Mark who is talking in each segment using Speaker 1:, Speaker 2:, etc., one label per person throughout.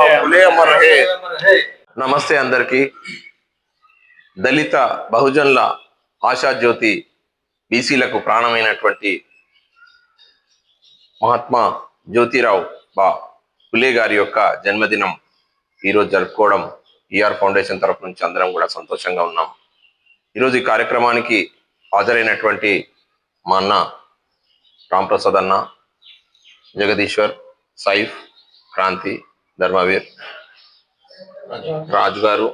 Speaker 1: ఫులే అమర్ హే. నమస్తే అందరికి. దళిత బహుజనుల ఆశాజ్యోతి బీసీలకు ప్రాణమైనటువంటి మహాత్మా జ్యోతిరావు బా ఫులే గారి యొక్క జన్మదినం ఈరోజు జరుపుకోవడం ఈఆర్ ఫౌండేషన్ తరఫు నుంచి అందరం కూడా సంతోషంగా ఉన్నాం. ఈరోజు ఈ కార్యక్రమానికి హాజరైనటువంటి మా అన్న రాంప్రసాద్ అన్న, జగదీశ్వర్, సైఫ్, క్రాంతి, ధర్మవీర్, రాజు గారు,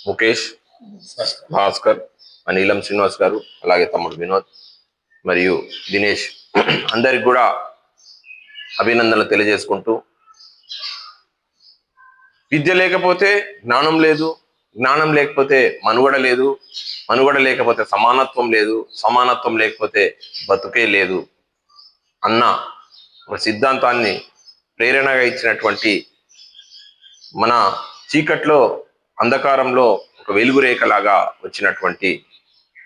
Speaker 1: ముఖేష్, భాస్కర్, నీలం శ్రీనివాస్ గారు, అలాగే తమ్ముడు వినోద్ మరియు దినేష్ అందరికి కూడా అభినందనలు తెలియజేసుకుంటూ, విద్య లేకపోతే జ్ఞానం లేదు, జ్ఞానం లేకపోతే మనుగడ లేదు, మనుగడ లేకపోతే సమానత్వం లేదు, సమానత్వం లేకపోతే బతుకే లేదు అన్న ఒక సిద్ధాంతాన్ని ప్రేరణగా ఇచ్చినటువంటి, మన చీకట్లో అంధకారంలో ఒక వెలుగు రేఖలాగా వచ్చినటువంటి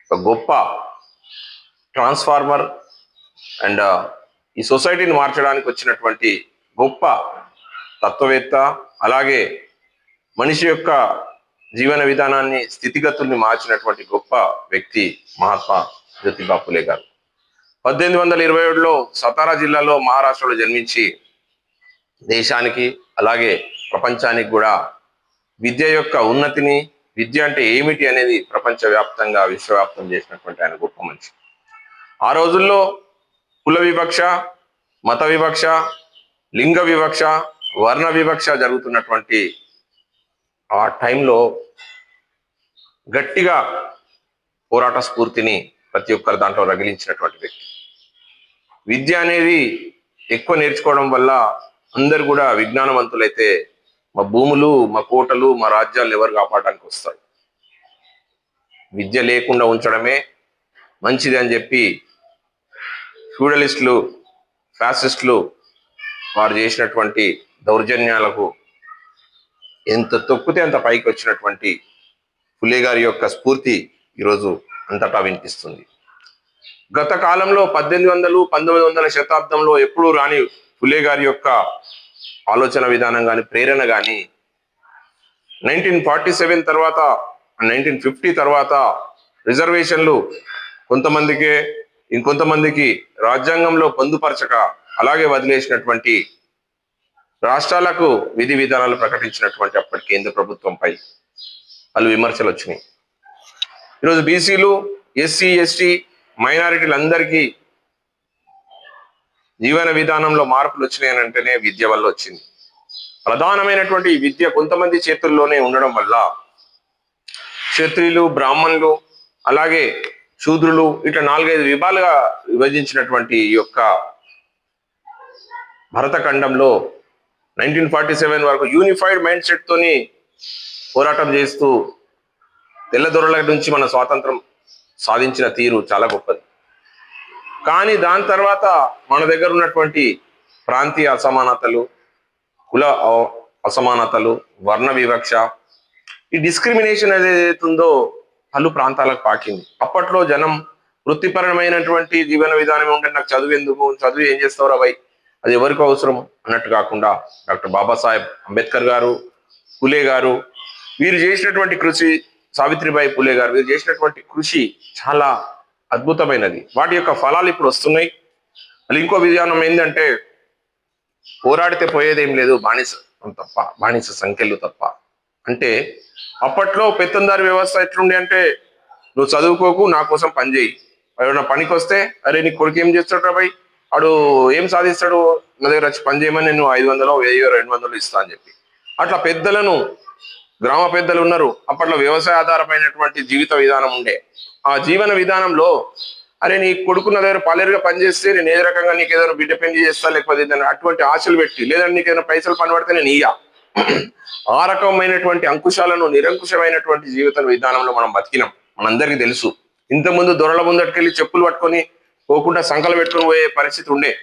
Speaker 1: ఒక గొప్ప ట్రాన్స్ఫార్మర్ అండ్ ఈ సొసైటీని మార్చడానికి వచ్చినటువంటి గొప్ప తత్వవేత్త, అలాగే మనిషి యొక్క జీవన విధానాన్ని, స్థితిగతుల్ని మార్చినటువంటి గొప్ప వ్యక్తి మహాత్మా జ్యోతిబా ఫులే గారు. 1827లో సతారా జిల్లాలో మహారాష్ట్రలో జన్మించి దేశానికి అలాగే ప్రపంచానికి కూడా విద్య యొక్క ఉన్నతిని, విద్య అంటే ఏమిటి అనేది ప్రపంచవ్యాప్తంగా విశ్వవ్యాప్తం చేసినటువంటి ఆయన గొప్ప మనిషి. ఆ రోజుల్లో కుల వివక్ష, మత వివక్ష, లింగ వివక్ష, వర్ణ వివక్ష జరుగుతున్నటువంటి ఆ టైంలో గట్టిగా పోరాట స్ఫూర్తిని ప్రతి ఒక్కరి దాంట్లో రగిలించినటువంటి వ్యక్తి. విద్య అనేది ఎక్కువ నేర్చుకోవడం వల్ల అందరు కూడా విజ్ఞానవంతులైతే మా భూములు, మా కోటలు, మా రాజ్యాలు ఎవరు కాపాడడానికి వస్తారు, విద్య లేకుండా ఉంచడమే మంచిది అని చెప్పి ఫ్యూడలిస్టులు, ఫ్యాసిస్టులు వారు చేసినటువంటి దౌర్జన్యాలకు ఎంత తొక్కితే అంత పైకి వచ్చినటువంటి ఫులే గారి యొక్క స్ఫూర్తి ఈరోజు అంతటా వినిపిస్తుంది. గత కాలంలో 1800, 1900 శతాబ్దంలో ఎప్పుడూ రాని ఫులే గారి యొక్క ఆలోచన విధానం కానీ, ప్రేరణ కానీ 1947 తర్వాత, 1950 తర్వాత రిజర్వేషన్లు కొంతమందికే, ఇంకొంతమందికి రాజ్యాంగంలో పొందుపరచక అలాగే వదిలేసినటువంటి, రాష్ట్రాలకు విధి విధానాలు ప్రకటించినటువంటి అప్పటి కేంద్ర ప్రభుత్వంపై పలు విమర్శలు వచ్చినాయి. ఈరోజు బీసీలు, ఎస్సీ, ఎస్టీ, మైనారిటీలందరికీ జీవన విధానంలో మార్పులు వచ్చినాయని అంటేనే విద్య వల్ల వచ్చింది. ప్రధానమైనటువంటి విద్య కొంతమంది చేతుల్లోనే ఉండడం వల్ల క్షత్రియులు, బ్రాహ్మణులు, అలాగే శూద్రులు, ఇట్లా 4-5 విభాలుగా విభజించినటువంటి ఈ యొక్క భరతఖండంలో 1947 వరకు యూనిఫైడ్ మైండ్ సెట్ తోని పోరాటం చేస్తూ తెల్లదొరల నుంచి మన స్వాతంత్రం సాధించిన తీరు చాలా గొప్పది. కానీ దాని తర్వాత మన దగ్గర ఉన్నటువంటి ప్రాంతీయ అసమానతలు, కుల అసమానతలు, వర్ణ వివక్ష, ఈ డిస్క్రిమినేషన్ ఏదైతుందో పలు ప్రాంతాలకు పాకింది. అప్పట్లో జనం వృత్తిపరమైనటువంటి జీవన విధానం ఉంటే నాకు చదువు ఎందుకు, చదువు ఏం చేస్తావు భయ్, అది ఎవరికి అవసరం అన్నట్టు కాకుండా డాక్టర్ బాబాసాహెబ్ అంబేద్కర్ గారు, ఫులే గారు వీరు చేసినటువంటి కృషి, సావిత్రిబాయి ఫులే గారు వీరు చేసినటువంటి కృషి చాలా అద్భుతమైనది. వాటి యొక్క ఫలాలు ఇప్పుడు వస్తున్నాయి. మళ్ళీ ఇంకో విధానం ఏంటంటే, పోరాడితే పోయేదేం లేదు, బానిస సంఖ్యలు తప్ప. అంటే అప్పట్లో పెత్తందారి వ్యవస్థ ఎట్లుండే అంటే, నువ్వు చదువుకోకు, నా కోసం పని చేయి, ఎవరైనా పనికి వస్తే అరే నీ కొడుకు ఏం చేస్తాడు రాబాయ్, వాడు ఏం సాధిస్తాడు, నా దగ్గర వచ్చి పని చేయమని నేను 500, 1000, 200 ఇస్తా అని చెప్పి అట్లా పెద్దలను, గ్రామ పెద్దలు ఉన్నారు. అప్పట్లో వ్యవసాయ ఆధారమైనటువంటి జీవిత విధానం ఉండే. ఆ జీవన విధానంలో అరే నీ కొడుకున్న దగ్గర పాలేరుగా పనిచేస్తే నేను ఏ రకంగా నీకు ఏదైనా బిడ్డ పెళ్లి చేస్తా, లేకపోతే అటువంటి ఆశలు పెట్టి, లేదంటే నీకు ఏదైనా పైసలు పని పడితే నేను ఇయ్యా, ఆ రకమైనటువంటి అంకుశాలను, నిరంకుశమైనటువంటి జీవిత విధానంలో మనం బతికినాం. మనందరికీ తెలుసు. ఇంతకుముందు దొరల ముందటికెళ్ళి చెప్పులు పట్టుకొని పోకుండా సంకలు పెట్టుకొని పోయే పరిస్థితి ఉండే.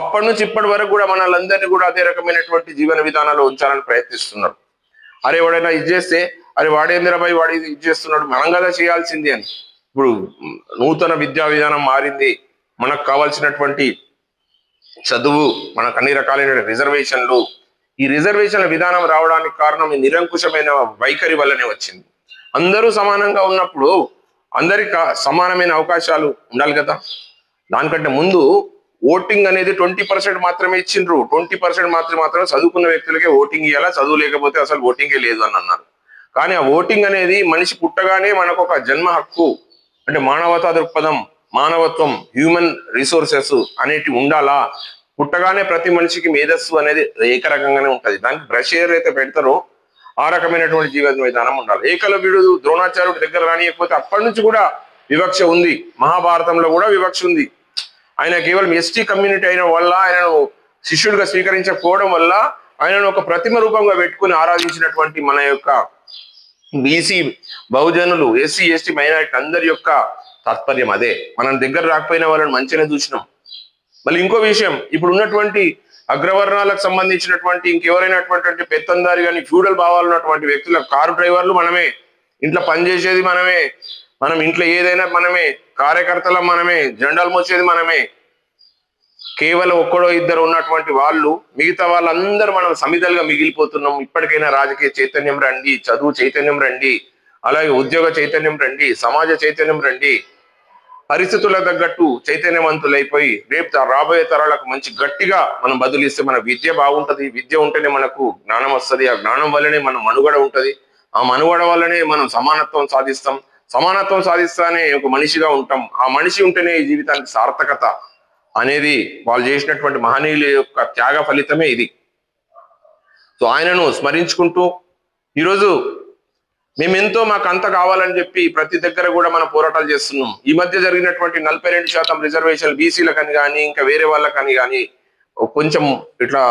Speaker 1: అప్పటి నుంచి ఇప్పటి వరకు కూడా మనల్ని కూడా అదే రకమైనటువంటి జీవన విధానాలు ఉంచాలని ప్రయత్నిస్తున్నారు. అరే వాడైనా ఇది చేస్తే అరే వాడేంద్రబాయి వాడు ఇది చేస్తున్నాడు, మనం కదా చేయాల్సింది అని. ఇప్పుడు నూతన విద్యా విధానం మారింది. మనకు కావాల్సినటువంటి చదువు, మనకు అన్ని రకాలైన రిజర్వేషన్లు, ఈ రిజర్వేషన్ల విధానం రావడానికి కారణం ఈ నిరంకుశమైన వైఖరి వల్లనే వచ్చింది. అందరూ సమానంగా ఉన్నప్పుడు అందరికి సమానమైన అవకాశాలు ఉండాలి కదా. దానికంటే ముందు ఓటింగ్ అనేది 20% మాత్రమే ఇచ్చిండ్రు. 20% మాత్రమే చదువుకున్న వ్యక్తులకే ఓటింగ్ ఇవ్వాలా, చదువు లేకపోతే అసలు ఓటింగే లేదు అని అన్నారు. కానీ ఆ ఓటింగ్ అనేది మనిషి పుట్టగానే మనకు ఒక జన్మ హక్కు, అంటే మానవతా దృక్పథం, మానవత్వం, హ్యూమన్ రిసోర్సెస్ అనేటివి ఉండాలా. పుట్టగానే ప్రతి మనిషికి మేధస్సు అనేది ఏకరకంగానే ఉంటది. దానికి బ్రష్ ఏదైతే పెడతారో ఆ రకమైనటువంటి జీవన విధానం ఉండాలి. ఏకలవ్యుడు ద్రోణాచార్యుడి దగ్గర రానియకపోతే అప్పటి నుంచి కూడా వివక్ష ఉంది. మహాభారతంలో కూడా వివక్ష ఉంది. ఆయన కేవలం ఎస్టీ కమ్యూనిటీ అయిన వల్ల, ఆయనను శిష్యుడిగా స్వీకరించకపోవడం వల్ల ఆయనను ఒక ప్రతిమ రూపంగా పెట్టుకుని ఆరాధించినటువంటి మన యొక్క బీసీ బహుజనులు, ఎస్సీ ఎస్టీ మైనారిటీ అందరి యొక్క తాత్పర్యం అదే. మనం దగ్గర రాకపోయిన వాళ్ళని మంచిగా చూసినాం. మళ్ళీ ఇంకో విషయం, ఇప్పుడు ఉన్నటువంటి అగ్రవర్ణాలకు సంబంధించినటువంటి ఇంకెవరైనటువంటి పెత్తందారి కానీ ఫ్యూడల్ భావాలు ఉన్నటువంటి వ్యక్తుల కారు డ్రైవర్లు మనమే, ఇంట్లో పనిచేసేది మనమే, మనం ఇంట్లో ఏదైనా మనమే, కార్యకర్తల మనమే, జెండాలు మోసేది మనమే. కేవలం ఒక్కడో ఇద్దరు ఉన్నటువంటి వాళ్ళు, మిగతా వాళ్ళందరూ మనం సమిధలుగా మిగిలిపోతున్నాం. ఇప్పటికైనా రాజకీయ చైతన్యం రండి, చదువు చైతన్యం రండి, అలాగే ఉద్యోగ చైతన్యం రండి, సమాజ చైతన్యం రండి. పరిస్థితులకు తగ్గట్టు చైతన్యవంతులైపోయి రేపు రాబోయే తరాలకు మంచి గట్టిగా మనం బదులిస్తే మన విద్య బాగుంటది. విద్య ఉంటేనే మనకు జ్ఞానం వస్తుంది. ఆ జ్ఞానం వల్లనే మన మనుగడ ఉంటది. ఆ మనుగడ వల్లనే మనం సమానత్వం సాధిస్తాం. సమానత్వం సాధిస్తానే ఒక మనిషిగా ఉంటాం. ఆ మనిషి ఉంటేనే ఈ జీవితానికి సార్థకత అనేది వాళ్ళు చేసినటువంటి మహనీయుల యొక్క త్యాగ ఫలితమే ఇది. సో ఆయనను స్మరించుకుంటూ ఈరోజు మేమెంతో మాకు అంత కావాలని చెప్పి ప్రతి దగ్గర కూడా మనం పోరాటాలు చేస్తున్నాం. ఈ మధ్య జరిగినటువంటి 42% రిజర్వేషన్ బీసీలకని కానీ ఇంకా వేరే వాళ్ళకని కానీ కొంచెం ఇట్లా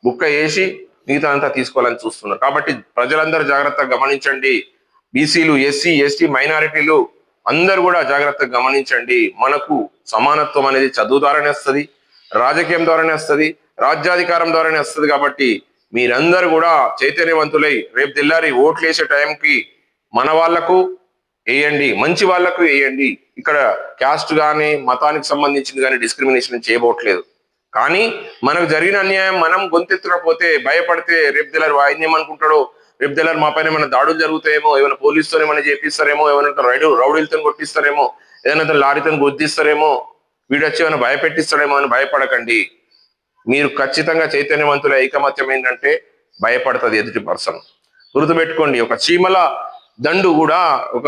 Speaker 1: బుక్క వేసి మిగతా అంతా తీసుకోవాలని చూస్తున్నారు. కాబట్టి ప్రజలందరూ జాగ్రత్తగా గమనించండి. బీసీలు, ఎస్సీ ఎస్టీ మైనారిటీలు అందరూ కూడా జాగ్రత్తగా గమనించండి. మనకు సమానత్వం అనేది చదువు ద్వారానే వస్తుంది, రాజకీయం ద్వారానే వస్తుంది, రాజ్యాధికారం ద్వారానే వస్తుంది. కాబట్టి మీరందరూ కూడా చైతన్యవంతులై రేపు తెల్లారి ఓట్లు వేసే టైంకి మన వాళ్లకు వేయండి, మంచి వాళ్లకు వేయండి. ఇక్కడ క్యాస్ట్ కానీ మతానికి సంబంధించింది కానీ డిస్క్రిమినేషన్ చేయబోట్లేదు. కానీ మనకు జరిగిన అన్యాయం మనం గొంతెత్తకపోతే, భయపడితే రేపు తెల్లారి ఆయన ఏమనుకుంటాడో, రేపు తెల్లారి మా పైన ఏమైనా దాడులు జరుగుతాయేమో, ఏమైనా పోలీసుతో ఏమైనా చేపిస్తారేమో, ఏమైనా రౌడీలతో కొట్టిస్తారేమో, ఏదైనా లారీతో గుద్దిస్తారేమో, వీడొచ్చి ఏమైనా భయపెట్టిస్తాడేమో అని భయపడకండి. మీరు ఖచ్చితంగా చైతన్యవంతుల ఐకమత్యం ఏంటంటే భయపడుతుంది ఎదుటి పర్సన్. గుర్తుపెట్టుకోండి, ఒక చీమల దండు కూడా ఒక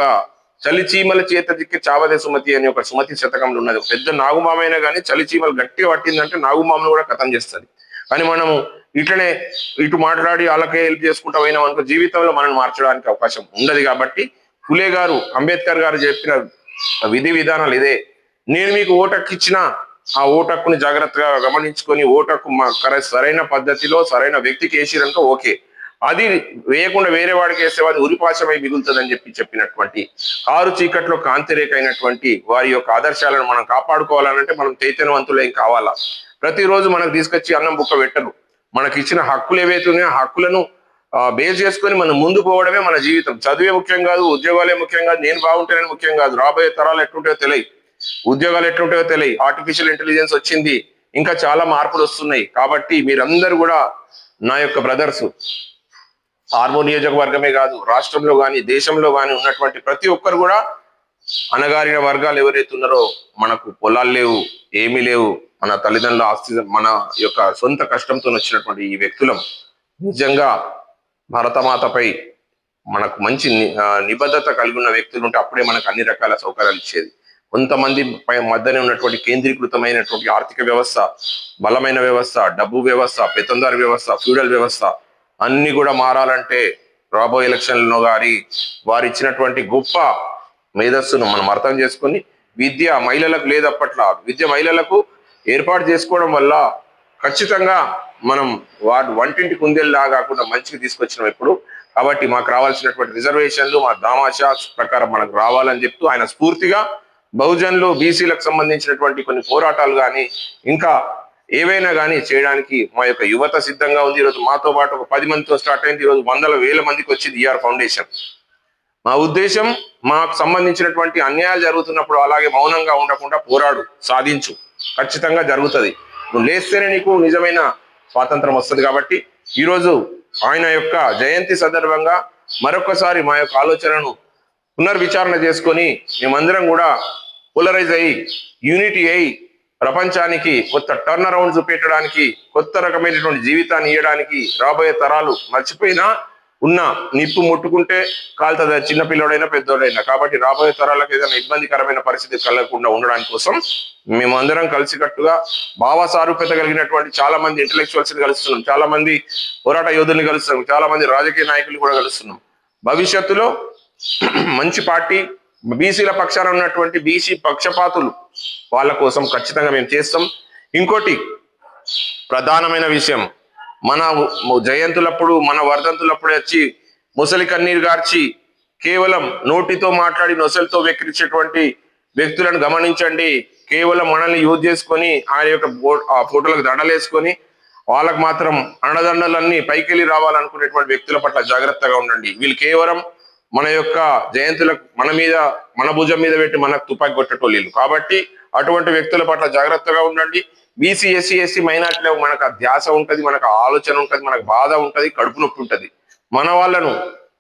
Speaker 1: చలి చీమల చేత దిక్కి చావదే సుమతి అని ఒక సుమతి శతకంలో ఉన్నది. ఒక పెద్ద నాగుమామైనా కానీ చలి చీమలు గట్టిగా పట్టిందంటే నాగుమామను కూడా కథం చేస్తుంది. కానీ మనము ఇట్లనే ఇటు మాట్లాడి వాళ్ళకే హెల్ప్ చేసుకుంటా పోయినాం అనుకో, జీవితంలో మనం మార్చడానికి అవకాశం ఉండదు. కాబట్టి ఫులే గారు, అంబేద్కర్ గారు చెప్పిన విధి విధానాలు ఇదే. నేను మీకు ఓటక్కు ఇచ్చిన ఆ ఓటక్కుని జాగ్రత్తగా గమనించుకొని ఓటక్కు సరైన పద్ధతిలో సరైన వ్యక్తికి వేసిరంటే ఓకే, అది వేయకుండా వేరే వాడికి వేస్తే అది ఉరిపాశమై మిగులుతుందని చెప్పినటువంటి కారు చీకట్లో కాంతిరేఖ అయినటువంటి వారి యొక్క ఆదర్శాలను మనం కాపాడుకోవాలనంటే మనం చైతన్యవంతులేం కావాలా. ప్రతిరోజు మనకు తీసుకొచ్చి అన్నం బుక్క పెట్టరు. మనకి ఇచ్చిన హక్కులు ఏవైతే ఉన్నాయో హక్కులను బేస్ చేసుకొని మనం ముందు పోవడమే మన జీవితం. చదువే ముఖ్యం కాదు, ఉద్యోగాలే ముఖ్యం కాదు, నేను బాగుంటేనే ముఖ్యం కాదు. రాబోయే తరాలు ఎట్లుంటాయో తెలియదు, ఉద్యోగాలు ఎట్లుంటాయో తెలియదు, ఆర్టిఫిషియల్ ఇంటెలిజెన్స్ వచ్చింది, ఇంకా చాలా మార్పులు వస్తున్నాయి. కాబట్టి మీరందరూ కూడా నా యొక్క బ్రదర్స్, ఆర్మూర్ నియోజకవర్గమే కాదు రాష్ట్రంలో కానీ దేశంలో కానీ ఉన్నటువంటి ప్రతి ఒక్కరు కూడా అణగారిన వర్గాలు ఎవరైతే ఉన్నారో, మనకు పొలాలు లేవు, ఏమీ లేవు, మన తల్లిదండ్రుల ఆస్తి మన యొక్క సొంత కష్టంతో వచ్చినటువంటి ఈ వ్యక్తులం నిజంగా భరతమాతపై మనకు మంచి నిబద్ధత కలిగి ఉన్న వ్యక్తులు ఉంటే అప్పుడే మనకు అన్ని రకాల సౌకర్యాలు ఇచ్చేది. కొంతమంది మధ్యనే ఉన్నటువంటి కేంద్రీకృతమైనటువంటి ఆర్థిక వ్యవస్థ, బలమైన వ్యవస్థ, డబ్బు వ్యవస్థ, పెత్తందారి వ్యవస్థ, ఫ్యూడల్ వ్యవస్థ అన్ని కూడా మారాలంటే రాబోయే ఎలక్షన్లలో గారి వారు ఇచ్చినటువంటి గొప్ప మేధస్సును మనం అర్థం చేసుకుని, విద్య మహిళలకు లేదు అప్పట్లో, విద్య మహిళలకు ఏర్పాటు చేసుకోవడం వల్ల ఖచ్చితంగా మనం వంటింటి కుందేలా కాకుండా మంచిగా తీసుకొచ్చినాం ఇప్పుడు. కాబట్టి మాకు రావాల్సినటువంటి రిజర్వేషన్లు మా దామాషా ప్రకారం మనకు రావాలని చెప్తూ ఆయన స్ఫూర్తిగా బహుజనులు బీసీలకు సంబంధించినటువంటి కొన్ని పోరాటాలు కానీ ఇంకా ఏవైనా కానీ చేయడానికి మా యొక్క యువత సిద్ధంగా ఉంది. ఈరోజు మాతో పాటు ఒక 10 మందితో స్టార్ట్ అయింది, ఈరోజు వందల వేల మందికి వచ్చింది ఈఆర్ ఫౌండేషన్. మా ఉద్దేశం మాకు సంబంధించినటువంటి అన్యాయాలు జరుగుతున్నప్పుడు అలాగే మౌనంగా ఉండకుండా పోరాడు, సాధించు, ఖచ్చితంగా జరుగుతుంది. నువ్వు లేస్తేనే నీకు నిజమైన స్వాతంత్రం వస్తుంది. కాబట్టి ఈరోజు ఆయన యొక్క జయంతి సందర్భంగా మరొకసారి మా యొక్క ఆలోచనను పునర్విచారణ చేసుకొని మేమందరం కూడా పోలరైజ్ అయ్యి యూనిటీ అయ్యి ప్రపంచానికి కొత్త టర్న్ అరౌండ్ చూపెట్టడానికి, కొత్త రకమైనటువంటి జీవితాన్ని ఇవ్వడానికి, రాబోయే తరాలు మర్చిపోయినా ఉన్న నిప్పు ముట్టుకుంటే కాలుతుంది, చిన్న పిల్లడైనా పెద్దోడైనా. కాబట్టి రాబోయే తరాలకు ఏదైనా ఇబ్బందికరమైన పరిస్థితి కలగకుండా ఉండడానికి కోసం మేమందరం కలిసికట్టుగా భావ సారూప్యత కలిగినటువంటి చాలా మంది ఇంటలెక్చువల్స్ ని కలుస్తున్నాం, చాలా మంది పోరాట యోధుల్ని కలుస్తున్నాం, చాలా మంది రాజకీయ నాయకులు కూడా కలుస్తున్నాం. భవిష్యత్తులో మంచి పార్టీ, బీసీల పక్షాన ఉన్నటువంటి బీసీ పక్షపాతులు వాళ్ళ కోసం ఖచ్చితంగా మేము చేస్తాం. ఇంకోటి ప్రధానమైన విషయం, మన జయంతులప్పుడు మన వర్ధంతులప్పుడు వచ్చి ముసలి కన్నీరు గార్చి కేవలం నోటితో మాట్లాడి నొసలితో వెక్కిరించేటువంటి వ్యక్తులను గమనించండి. కేవలం మనల్ని యూజ్ చేసుకొని ఆయన యొక్క ఫోటోలకు దండలేసుకొని వాళ్ళకు మాత్రం అండదండలన్నీ పైకెళ్ళి రావాలనుకునేటువంటి వ్యక్తుల పట్ల జాగ్రత్తగా ఉండండి. వీళ్ళు కేవలం మన యొక్క జయంతులకు మన భుజం మీద పెట్టి మనకు తుపాకి కొట్టేటోళ్ళు. కాబట్టి అటువంటి వ్యక్తుల పట్ల జాగ్రత్తగా ఉండండి. బీసీ ఎస్సీ ఎస్టీ మైనార్టీలో మనకు ఆ ధ్యాస ఉంటుంది, మనకు ఆలోచన ఉంటుంది, మనకు బాధ ఉంటుంది, కడుపు నొప్పి ఉంటుంది. మన వాళ్ళను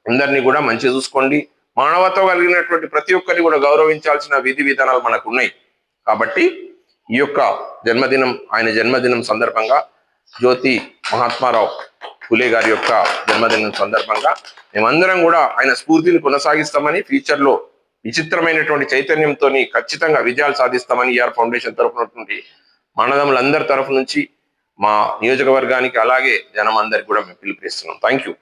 Speaker 1: అందరినీ కూడా మంచిగా చూసుకోండి. మానవత్వం కలిగినటువంటి ప్రతి ఒక్కరిని కూడా గౌరవించాల్సిన విధి విధానాలు మనకు ఉన్నాయి. కాబట్టి ఈ యొక్క ఆయన జన్మదినం సందర్భంగా జ్యోతి మహాత్మారావు ఫులే గారి యొక్క జన్మదినం సందర్భంగా మేమందరం కూడా ఆయన స్ఫూర్తిని కొనసాగిస్తామని, ఫ్యూచర్ లో విచిత్రమైనటువంటి చైతన్యంతో ఖచ్చితంగా విజయాలు సాధిస్తామని ఈఆర్ ఫౌండేషన్ తరఫున మానదములందరి తరఫు నుంచి మా నియోజకవర్గానికి అలాగే జనం అందరికి కూడా మేము పిలుపునిస్తున్నాం. Thank you.